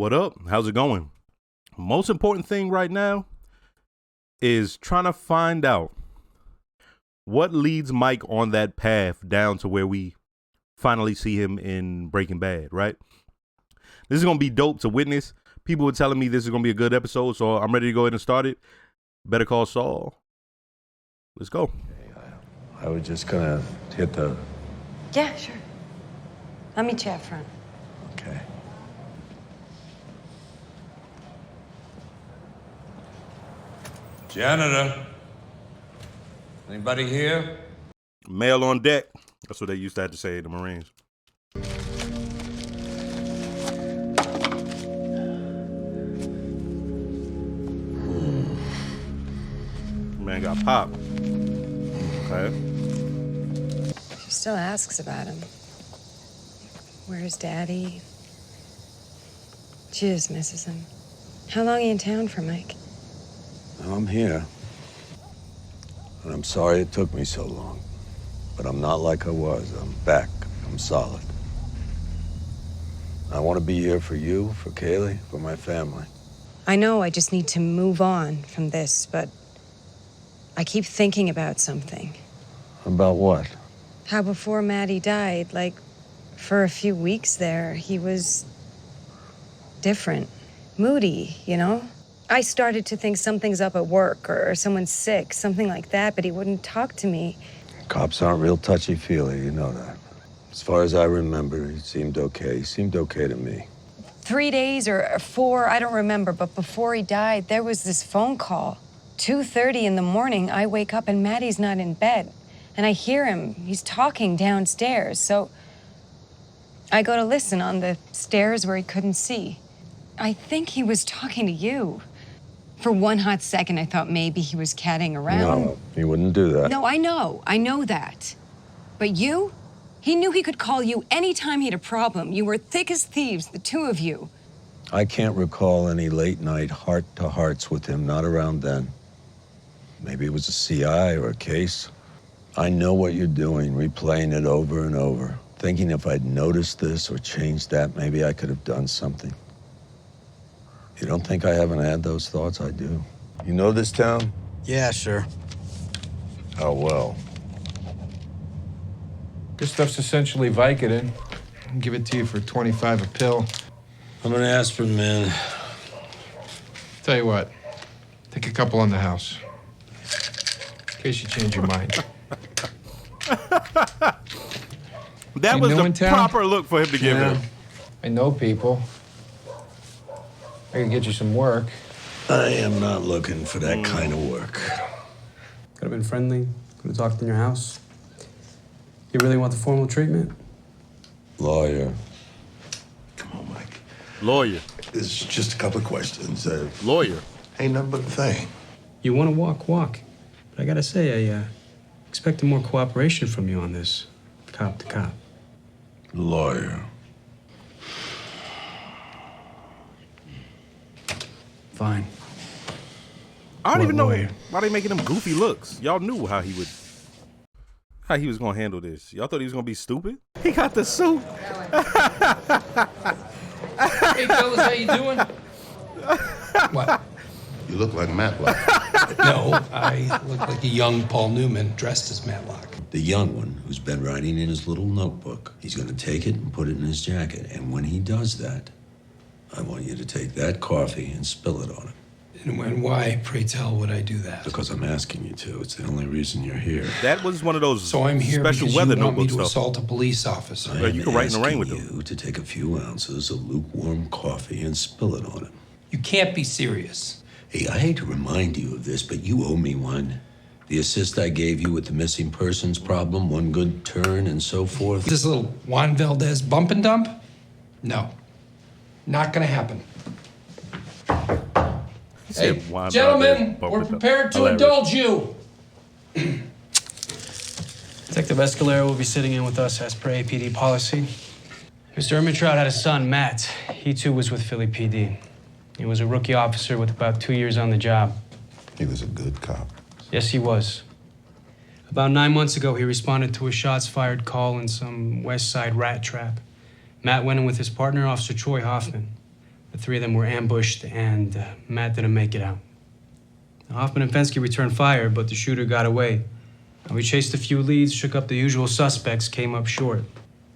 What up? How's it going? Most important thing right now is trying to find out what leads Mike on that path down to where we finally see him in Breaking Bad, right? This is going to be dope to witness. People were telling me this is going to be a good episode, so I'm ready to go ahead and start it. Better Call Saul. Let's go. I was just gonna hit the... Yeah, sure. I'll meet you out front. Okay. Janitor. Anybody here? Mail on deck. That's what they used to have to say in the Marines. Man got popped. Okay. She still asks about him. Where's Daddy? She just misses him. How long are you in town for, Mike? I'm here. And I'm sorry it took me so long. But I'm not like I was. I'm back. I'm solid. I want to be here for you, for Kaylee, for my family. I know I just need to move on from this, but I keep thinking about something. About what? How before Maddie died, like, for a few weeks there, he was different. Moody, you know? I started to think something's up at work or someone's sick, something like that, but he wouldn't talk to me. Cops aren't real touchy-feely, you know that. As far as I remember, he seemed okay. He seemed okay to me. 3 days or 4, I don't remember, but before he died, there was this phone call. 2:30 in the morning, I wake up and Maddie's not in bed. And I hear him, he's talking downstairs, so I go to listen on the stairs where he couldn't see. I think he was talking to you. For one hot second, I thought maybe he was catting around. No, he wouldn't do that. No, I know that. But you? He knew he could call you anytime he had a problem. You were thick as thieves, the two of you. I can't recall any late-night heart-to-hearts with him, not around then. Maybe it was a CI or a case. I know what you're doing, replaying it over and over, thinking if I'd noticed this or changed that, maybe I could have done something. You don't think I haven't had those thoughts? I do. You know this town? Yeah, sure. How well? This stuff's essentially Vicodin. I'll give it to you for $25 a pill. I'm an aspirin, man. Tell you what, take a couple on the house. In case you change your mind. That You was new the in town? proper look for him to give him. I know people. I can get you some work. I am not looking for that kind of work. Could have been friendly. Could have talked in your house. You really want the formal treatment? Lawyer. Come on, Mike. Lawyer. It's just a couple of questions. Lawyer. Ain't nothing but a thing. You want to walk. But I gotta say, I expected more cooperation from you on this, cop to cop. Lawyer. Fine. I don't What even know lawyer? why they making them goofy looks. Y'all knew how he was gonna handle this. Y'all thought he was gonna be stupid? He got the suit. Hey, fellas, how you doing? What? You look like Matlock. No, I look like a young Paul Newman dressed as Matlock. The young one who's been writing in his little notebook. He's going to take it and put it in his jacket. And when he does that, I want you to take that coffee and spill it on him. And why, pray tell, would I do that? Because I'm asking you to. It's the only reason you're here. That was one of those So I'm here special because weather you want me notebook to stuff. assault a police officer. I Well, you am can write in the rain asking with them. you to take a few ounces of lukewarm coffee and spill it on him. You can't be serious. Hey, I hate to remind you of this, but you owe me one. The assist I gave you with the missing persons problem, one good turn and so forth. This little Juan Valdez bump and dump? No. Not gonna happen. Said Hey, Juan gentlemen, Valdez, bump we're it up. prepared to Hilarious. indulge you. Detective Escalera will be sitting in with us as per APD policy. Mr. Ermintrout had a son, Matt. He too was with Philly PD. He was a rookie officer with about 2 years on the job. He was a good cop. Yes, he was. About 9 months ago, he responded to a shots fired call in some West Side rat trap. Matt went in with his partner, Officer Troy Hoffman. The three of them were ambushed, and Matt didn't make it out. Now, Hoffman and Fensky returned fire, but the shooter got away. Now, we chased a few leads, shook up the usual suspects, came up short.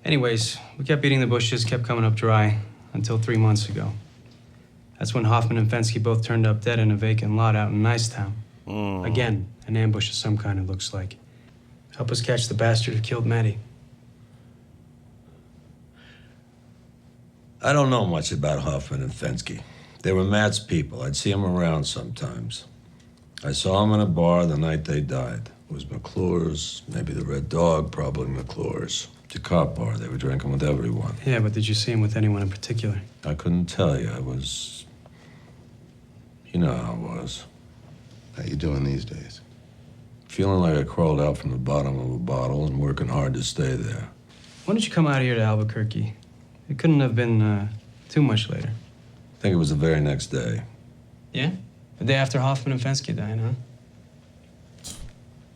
Anyways, we kept beating the bushes, kept coming up dry, until 3 months ago. That's when Hoffman and Fensky both turned up dead in a vacant lot out in Nicetown. Again, an ambush of some kind, it looks like. Help us catch the bastard who killed Maddie. I don't know much about Hoffman and Fensky. They were Matt's people. I'd see them around sometimes. I saw them in a bar the night they died. It was McClure's, maybe the Red Dog, probably McClure's. It's a cop bar. They were drinking with everyone. Yeah, but did you see him with anyone in particular? I couldn't tell you. You know how it was. How you doing these days? Feeling like I crawled out from the bottom of a bottle and working hard to stay there. When did you come out here to Albuquerque? It couldn't have been too much later. I think it was the very next day. Yeah? The day after Hoffman and Fensky died, huh?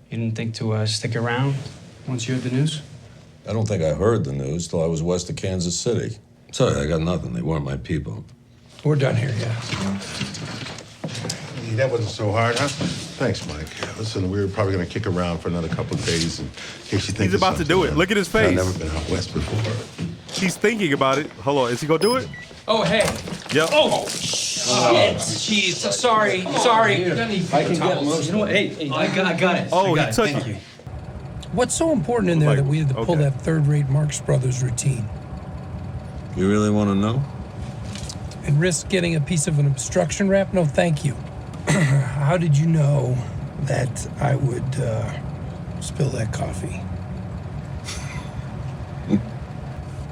You didn't think to stick around once you heard the news? I don't think I heard the news till I was west of Kansas City. Sorry, I got nothing. They weren't my people. We're done here, yeah. Hey, that wasn't so hard, huh? Thanks, Mike. Listen, we're probably gonna kick around for another couple of days in case you think He's about to do it. Look at his face. I've never been out west before. He's thinking about it. Hold on, is he gonna do it? Oh, hey. Yep. Oh, shit. Jeez, sorry. I can get most. You know what? Hey, I got it. Oh, I he took Thank it. you. What's so important in there that we had to pull Okay. that third-rate Marx Brothers routine You really want to know? and risk getting a piece of an obstruction wrap? No, thank you. How did you know that I would spill that coffee?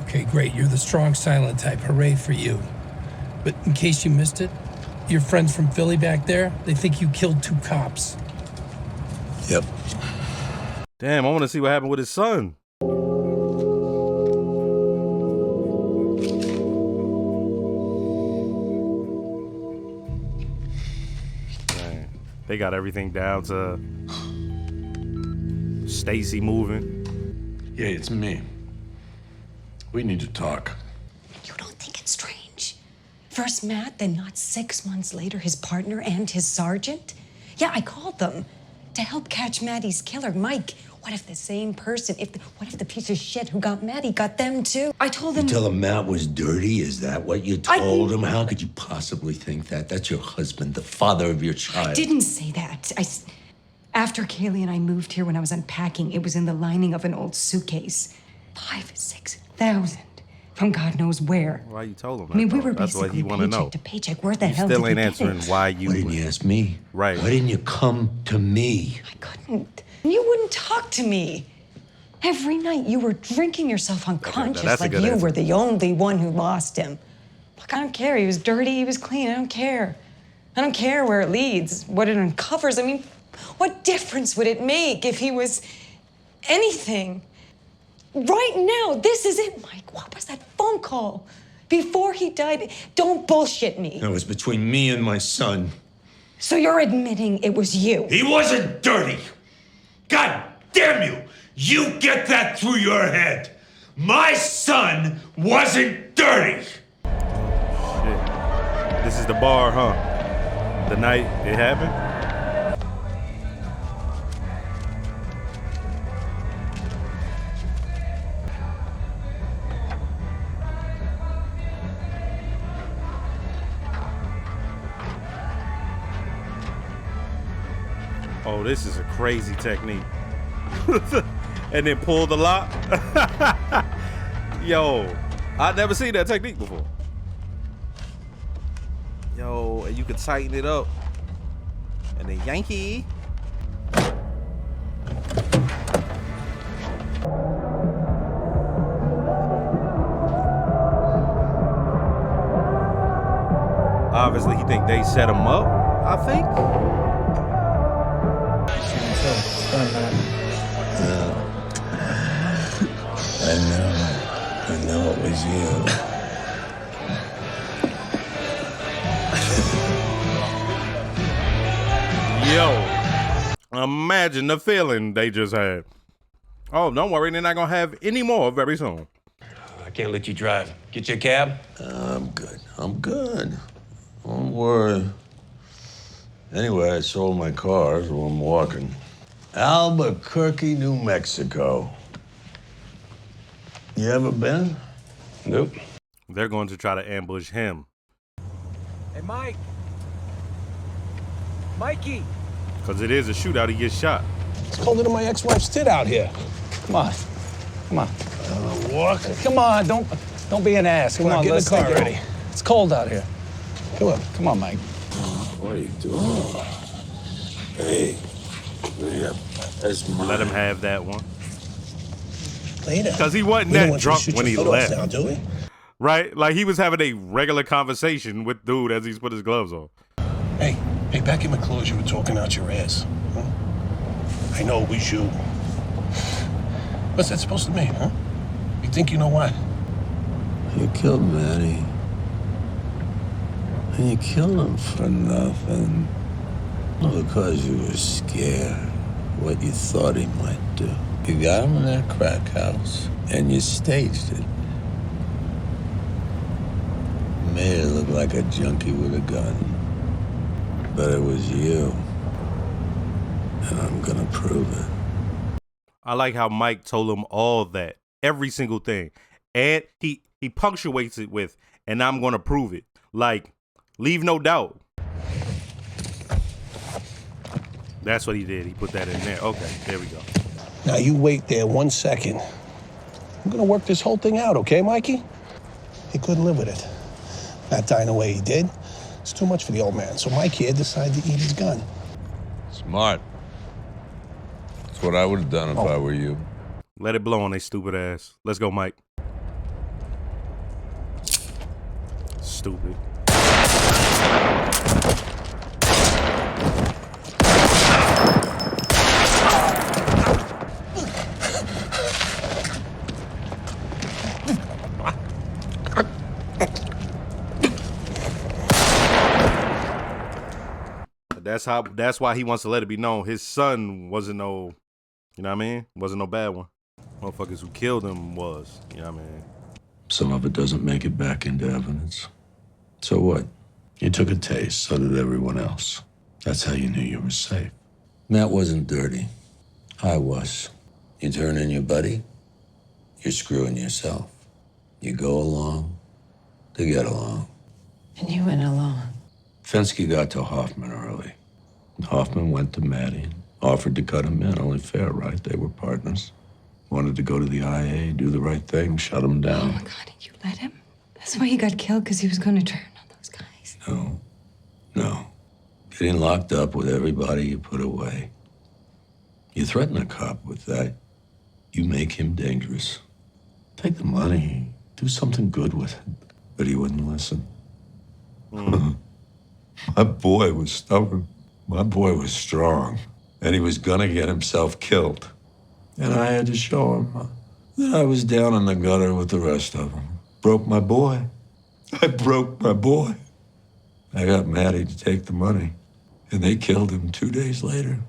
Okay, great. You're the strong, silent type. Hooray for you. But in case you missed it, your friends from Philly back there, they think you killed 2 cops. Yep. Damn, I want to see what happened with his son. Dang. They got everything down to Stacy moving. Yeah, it's me. We need to talk. You don't think it's strange? First Matt, then not 6 months later, his partner and his sergeant? Yeah, I called them to help catch Maddie's killer. Mike, what if the same person, what if the piece of shit who got Maddie got them too? I told them. You tell him Matt was dirty? Is that what you told him? How could you possibly think that? That's your husband, the father of your child. I didn't say that. After Kaylee and I moved here, when I was unpacking, it was in the lining of an old suitcase. 5,000-6,000 from God knows where. Why you told him that? I mean, we though? were That's what basically he want to know. paycheck to paycheck. Where the hell Still did ain't he get answering it? why you. Why didn't you ask me? Right. Why didn't you come to me? I couldn't. You wouldn't talk to me. Every night you were drinking yourself unconscious that's a like good you answer. were the only one who lost him. Look, I don't care. He was dirty, he was clean. I don't care. I don't care where it leads, what it uncovers. I mean, what difference would it make if he was anything? Right now, this is it, Mike. What was that phone call? Before he died, don't bullshit me. It was between me and my son. So you're admitting it was you? He wasn't dirty. God damn you! You get that through your head. My son wasn't dirty. Shit. This is the bar, huh? The night it happened? Oh, this is a crazy technique. And then pull the lock. Yo, I've never seen that technique before. Yo, and you can tighten it up. And then Yankee. Obviously, he think they set him up, I think. I know it was you. Yo, imagine the feeling they just had. Oh, don't worry, they're not gonna have any more very soon. I can't let you drive. Get your cab? I'm good. I'm good. Don't worry. Anyway, I sold my car, so I'm walking. Albuquerque, New Mexico. You ever been? Nope. They're going to try to ambush him. Hey, Mike. Mikey. Because it is a shootout, he gets shot. It's colder than my ex-wife's tit out here. Come on. Come on. Walk. Come on, don't be an ass. Come on, get let's the car get ready. It's cold out here. Come on, Mike. What are you doing? Hey. Yeah, that's mine. Let him have that one. Later. Because he wasn't that drunk when he left. Now, do we? Right? Like he was having a regular conversation with dude as he's put his gloves on. Hey, back in my clothes, you were talking out your ass. Huh? I know it was you. What's that supposed to mean, huh? You think you know what? You killed Maddie. And you killed him for nothing. Because you were scared what you thought he might do. You got him in that crack house, and you staged it. Made it look like a junkie with a gun. But it was you. And I'm gonna prove it. I like how Mike told him all that. Every single thing. And he punctuates it with, and I'm going to prove it. Like, leave no doubt. That's what he did. He put that in there. Okay, there we go. Now, you wait there 1 second. I'm gonna work this whole thing out, okay, Mikey? He couldn't live with it. Not dying the way he did. It's too much for the old man. So Mike here decided to eat his gun. Smart. That's what I would have done if I were you. Let it blow on they stupid ass. Let's go, Mike. Stupid. That's why he wants to let it be known his son wasn't no, you know what I mean? Wasn't no bad one. Motherfuckers who killed him was, you know what I mean? Some of it doesn't make it back into evidence. So what? You took a taste, so did everyone else. That's how you knew you were safe. Matt wasn't dirty. I was. You turn in your buddy, you're screwing yourself. You go along to get along. And you went along. Fensky got to Hoffman early. Hoffman went to Maddie and offered to cut him in. Only fair, right? They were partners. Wanted to go to the IA, do the right thing, shut him down. Oh my God, did you let him? That's why he got killed, because he was going to turn on those guys. No. Getting locked up with everybody you put away. You threaten a cop with that, you make him dangerous. Take the money, do something good with it. But he wouldn't listen. My boy was stubborn. My boy was strong. And he was gonna get himself killed. And I had to show him that I was down in the gutter with the rest of them. Broke my boy. I broke my boy. I got Maddie to take the money. And they killed him 2 days later.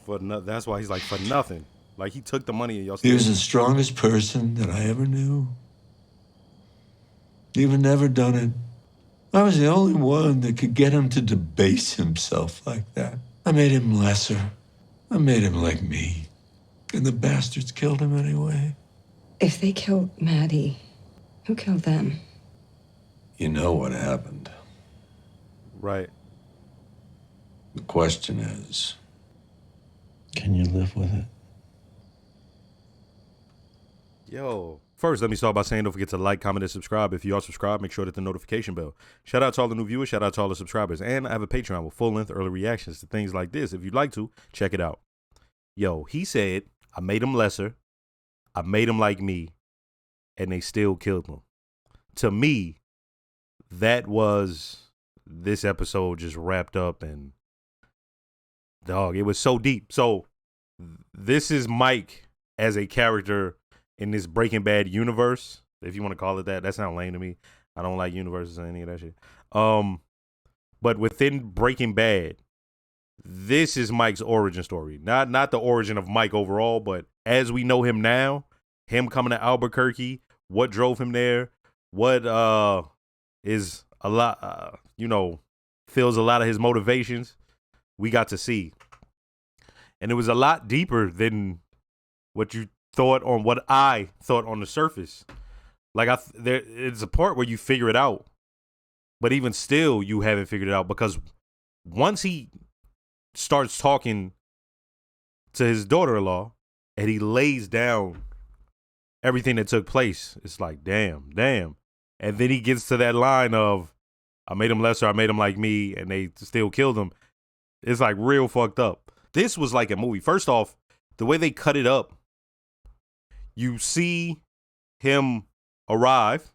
That's why he's like, for nothing. Like, he took the money and y'all He was the strongest person that I ever knew. Even never done it. I was the only one that could get him to debase himself like that. I made him lesser. I made him like me. And the bastards killed him anyway. If they killed Maddie, who killed them? You know what happened. Right. The question is, can you live with it? Yo. First, let me start by saying don't forget to like, comment, and subscribe. If you are subscribed, make sure to hit the notification bell. Shout out to all the new viewers. Shout out to all the subscribers. And I have a Patreon with full-length early reactions to things like this. If you'd like to, check it out. Yo, he said, I made him lesser. I made him like me. And they still killed him. To me, that was this episode just wrapped up. And, dog, it was so deep. So, this is Mike as a character in this Breaking Bad universe, if you want to call it that. That sounds lame to me. I don't like universes or any of that shit. But within Breaking Bad, this is Mike's origin story. Not the origin of Mike overall, but as we know him now, him coming to Albuquerque, what drove him there, what is a lot, fills a lot of his motivations. We got to see. And it was a lot deeper than what you thought on what I thought on the surface. Like it's a part where you figure it out. But even still, you haven't figured it out because once he starts talking to his daughter-in-law and he lays down everything that took place, it's like, damn. And then he gets to that line of, I made him lesser, I made him like me, and they still killed him. It's like real fucked up. This was like a movie. First off, the way they cut it up, you see him arrive,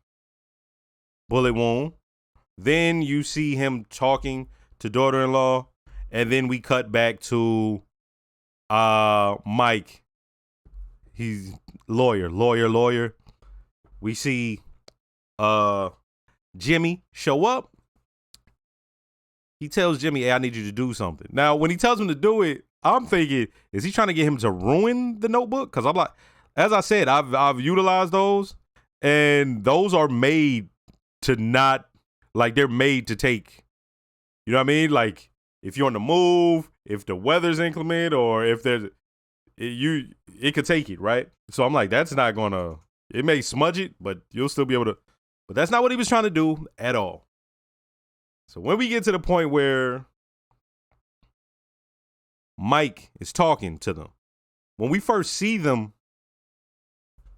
bullet wound. Then you see him talking to daughter-in-law, and then we cut back to Mike. He's lawyer. We see Jimmy show up. He tells Jimmy, hey, I need you to do something. Now, when he tells him to do it, I'm thinking, is he trying to get him to ruin the Notebook? Because I'm like, as I said, I've utilized those, and those are made to not, like, they're made to take. You know what I mean? Like, if you're on the move, if the weather's inclement, or if there's, it could take it, right? So I'm like, that's not gonna, it may smudge it, but you'll still be able to, but that's not what he was trying to do at all. So when we get to the point where Mike is talking to them, when we first see them,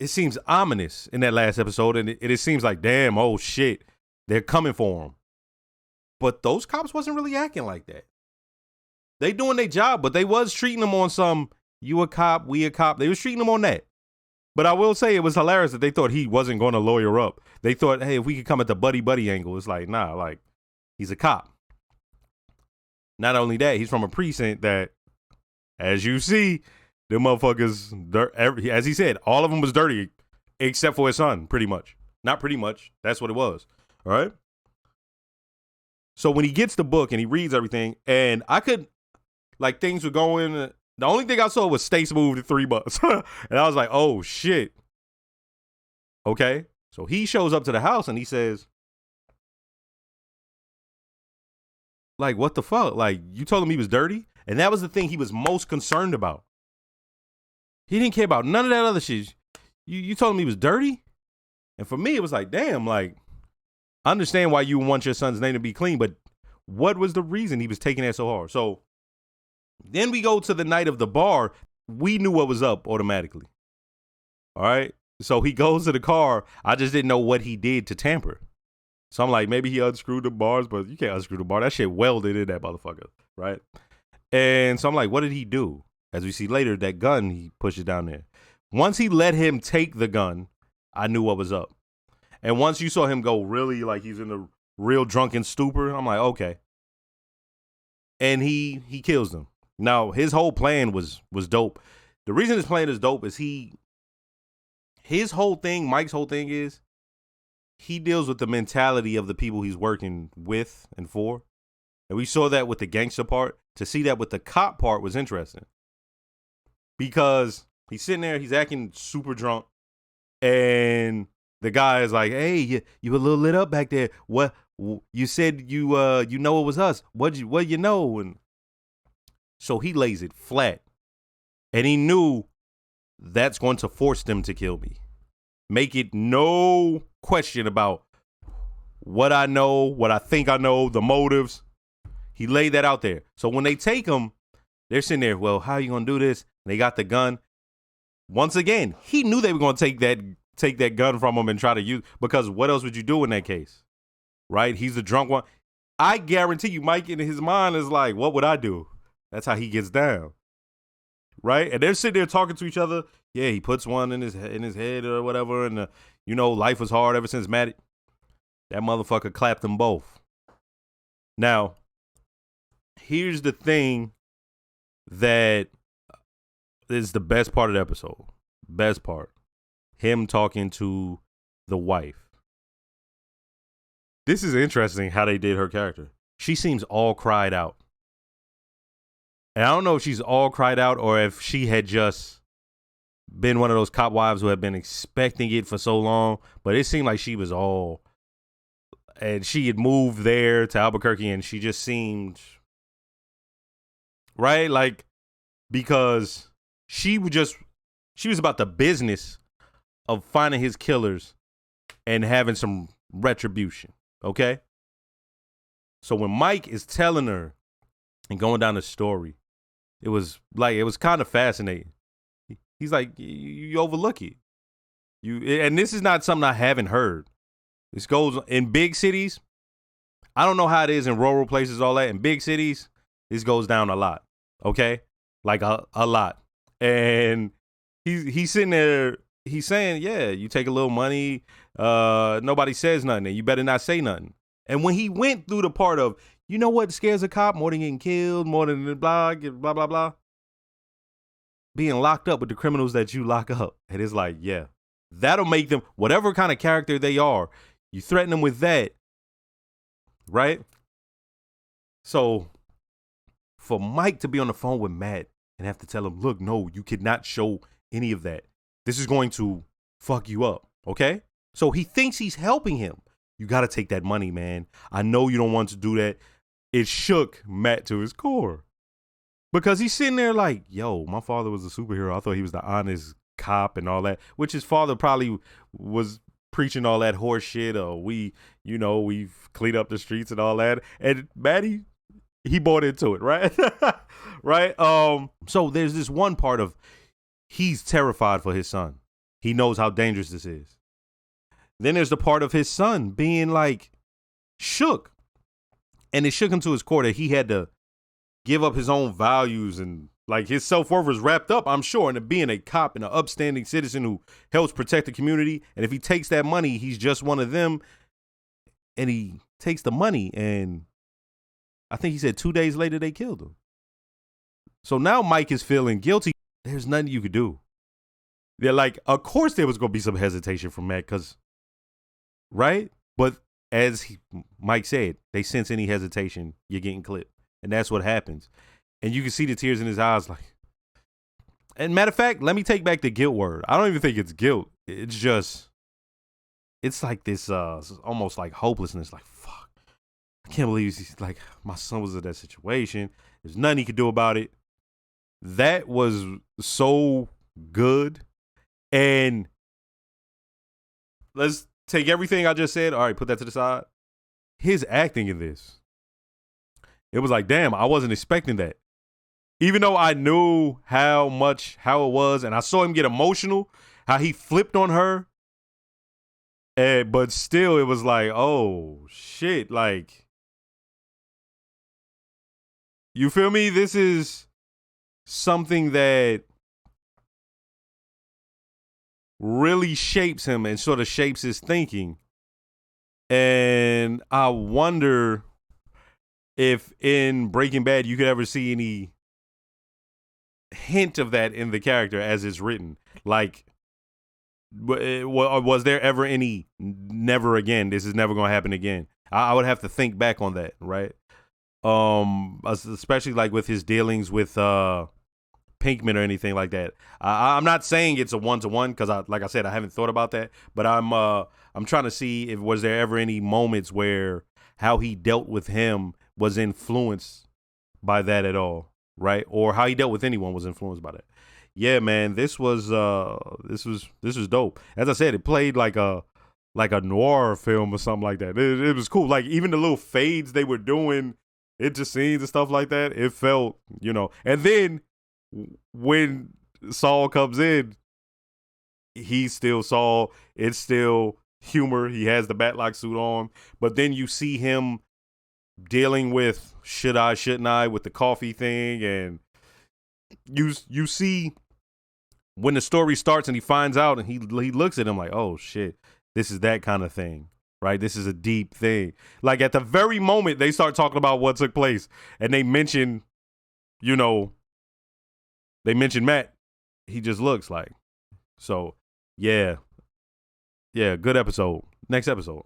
it seems ominous in that last episode, and it seems like, damn, oh shit, they're coming for him. But those cops wasn't really acting like that. They doing their job, but they was treating them on some, you a cop, we a cop. They was treating them on that. But I will say it was hilarious that they thought he wasn't going to lawyer up. They thought, hey, if we could come at the buddy angle, it's like, nah, like, he's a cop. Not only that, he's from a precinct that, as you see, the motherfuckers, as he said, all of them was dirty except for his son, pretty much. Not pretty much. That's what it was. All right? So when he gets the book and he reads everything, and I could, like, things were going, the only thing I saw was Stace moved to $3. And I was like, oh, shit. Okay. So he shows up to the house and he says, like, what the fuck? Like, you told him he was dirty? And that was the thing he was most concerned about. He didn't care about none of that other shit. You told him he was dirty? And for me, it was like, damn, like, I understand why you want your son's name to be clean, but what was the reason he was taking that so hard? So then we go to the night of the bar. We knew what was up automatically. All right. So he goes to the car. I just didn't know what he did to tamper. So I'm like, maybe he unscrewed the bars, but you can't unscrew the bar. That shit welded in that motherfucker. Right. And so I'm like, what did he do? As we see later, that gun, he pushes down there. Once he let him take the gun, I knew what was up. And once you saw him go really, like, he's in a real drunken stupor, I'm like, okay. And he kills them. Now, his whole plan was dope. The reason his plan is dope is his whole thing, Mike's whole thing is, he deals with the mentality of the people he's working with and for. And we saw that with the gangster part. To see that with the cop part was interesting. Because he's sitting there, he's acting super drunk. And the guy is like, hey, you a little lit up back there. What, you said you know it was us. What you know? And so he lays it flat. And he knew that's going to force them to kill me. Make it no question about what I know, what I think I know, the motives. He laid that out there. So when they take him, they're sitting there, well, how are you going to do this? And they got the gun. Once again, he knew they were going to take that gun from him and try to use, because what else would you do in that case? Right? He's the drunk one. I guarantee you, Mike in his mind is like, what would I do? That's how he gets down. Right? And they're sitting there talking to each other. Yeah, he puts one in his head or whatever. And, life was hard ever since Matt. That motherfucker clapped them both. Now, here's the thing that is the best part of the episode. Best part. Him talking to the wife. This is interesting how they did her character. She seems all cried out. And I don't know if she's all cried out or if she had just been one of those cop wives who have been expecting it for so long, but it seemed like she was all, and she had moved there to Albuquerque, and she just seemed, right? Like, because she was about the business of finding his killers and having some retribution, okay? So when Mike is telling her and going down the story, it was kind of fascinating. He's like, you overlook it. And this is not something I haven't heard. This goes in big cities. I don't know how it is in rural places, all that. In big cities, this goes down a lot, okay? Like a lot. And he's sitting there, he's saying, yeah, you take a little money, nobody says nothing, and you better not say nothing. And when he went through the part of, you know what scares a cop more than getting killed, more than blah, blah, blah, being locked up with the criminals that you lock up. And it's like, yeah, that'll make them, whatever kind of character they are, you threaten them with that, right? So for Mike to be on the phone with Matt and have to tell him, look, no, you cannot show any of that. This is going to fuck you up, okay? So he thinks he's helping him. You got to take that money, man. I know you don't want to do that. It shook Matt to his core. Because he's sitting there like, yo, my father was a superhero. I thought he was the honest cop and all that, which his father probably was preaching all that horse shit. Or we've cleaned up the streets and all that. And Matty, he bought into it, right? Right? So there's this one part of he's terrified for his son. He knows how dangerous this is. Then there's the part of his son being like shook. And it shook him to his core that he had to give up his own values and like his self-worth was wrapped up, I'm sure, into being a cop and an upstanding citizen who helps protect the community. And if he takes that money, he's just one of them. And he takes the money, and I think he said 2 days later they killed him. So now Mike is feeling guilty. There's nothing you could do. They're like, of course there was going to be some hesitation from Matt, because, right? But as Mike said, they sense any hesitation, you're getting clipped. And that's what happens. And you can see the tears in his eyes. Like, and matter of fact, let me take back the guilt word. I don't even think it's guilt. It's just, it's like this, almost like hopelessness. Like, fuck, I can't believe he's like, my son was in that situation. There's nothing he could do about it. That was so good. And let's take everything I just said. All right, put that to the side. His acting in this, it was like, damn, I wasn't expecting that. Even though I knew how it was, and I saw him get emotional, how he flipped on her, but still it was like, oh, shit, like, you feel me? This is something that really shapes him and sort of shapes his thinking. And I wonder if in Breaking Bad you could ever see any hint of that in the character as it's written. Like, was there ever any never again? This is never going to happen again. I would have to think back on that, right? Especially like with his dealings with Pinkman or anything like that. I'm not saying it's a 1-to-1 because, like I said, I haven't thought about that. But I'm trying to see if was there ever any moments where how he dealt with him was influenced by that at all, right? Or how he dealt with anyone was influenced by that. Yeah, man, this was dope. As I said, it played like a noir film or something like that. It was cool. Like even the little fades they were doing into scenes and stuff like that, it felt, And then when Saul comes in, he's still Saul. It's still humor. He has the Batlock suit on, but then you see him dealing with should I, shouldn't I, with the coffee thing, and you see when the story starts and he finds out and he looks at him like, oh shit, this is that kind of thing, right? This is a deep thing. Like at the very moment they start talking about what took place and they mention, Matt, he just looks like. So yeah, good episode. Next episode.